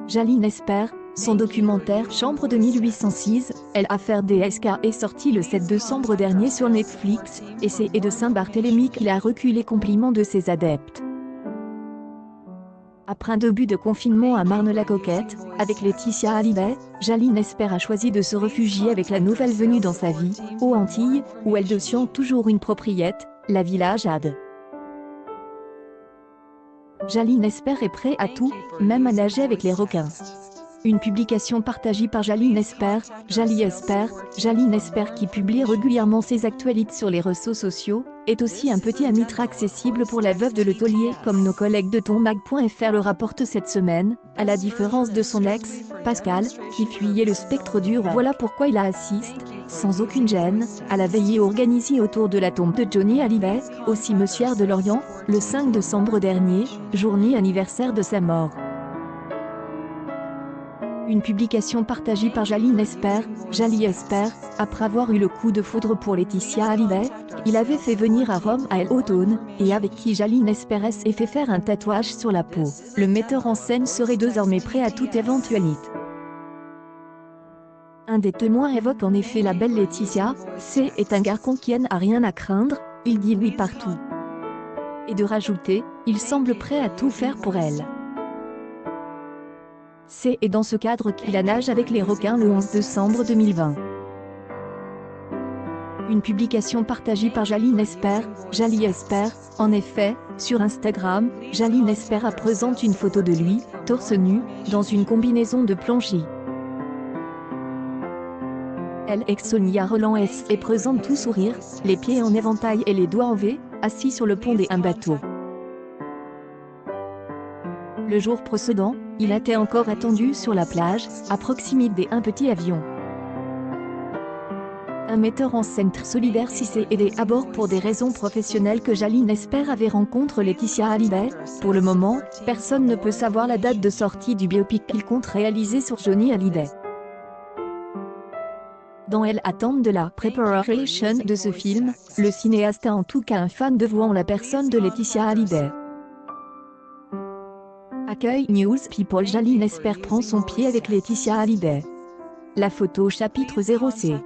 Jaline Esper, son documentaire Chambre de 1806, l'affaire DSK est sorti le 7 décembre dernier sur Netflix, et c'est de Saint-Barthélemy qu'il a recueilli les compliments de ses adeptes. Après un début de confinement à Marne-la-Coquette, avec Laetitia Hallyday, Jaline Esper a choisi de se réfugier avec la nouvelle venue dans sa vie, aux Antilles, où elle détient toujours une propriété, la Villa Jade. Jaline Esper est prêt à tout, même à nager avec les requins. Une publication partagée par Jaline Esper, Jaline Esper qui publie régulièrement ses actualités sur les réseaux sociaux, est aussi un petit amitre accessible pour la veuve de Le Taulier comme nos collègues de tonmag.fr le rapportent cette semaine, à la différence de son ex, Pascal, qui fuyait le spectre du roi. Voilà pourquoi il assiste, sans aucune gêne, à la veillée organisée autour de la tombe de Johnny Hallyday, au cimetière de Lorient, le 5 décembre dernier, journée anniversaire de sa mort. Une publication partagée par Jaline Esper, après avoir eu le coup de foudre pour Laetitia Hallyday, il avait fait venir à Rome à l'automne, et avec qui Jaline Esper s'est fait faire un tatouage sur la peau. Le metteur en scène serait désormais prêt à toute éventualité. Un des témoins évoque en effet la belle Laetitia, c'est un garçon qui n'a rien à craindre, il dit oui partout. Et de rajouter, il semble prêt à tout faire pour elle. C'est dans ce cadre qu'il a nagé avec les requins le 11 décembre 2020. Une publication partagée par Jaline Esper, en effet, sur Instagram, Jaline Esper présente une photo de lui, torse nu, dans une combinaison de plongée. Elle Sonia Roland est présente tout sourire, les pieds en éventail et les doigts en V, assis sur le pont d'un bateau. Le jour précédent, il était encore attendu sur la plage, à proximité d'un petit avion. Un metteur en scène solidaire s'est aidé à bord pour des raisons professionnelles que Jaline Esper avait rencontré Laetitia Hallyday. Pour le moment, personne ne peut savoir la date de sortie du biopic qu'il compte réaliser sur Johnny Hallyday. Dans l'attente de la préparation de ce film, le cinéaste a en tout cas un fan devant la personne de Laetitia Hallyday. Accueil News People. Jaline Esper prend son pied avec Laetitia Hallyday. La photo chapitre 0C.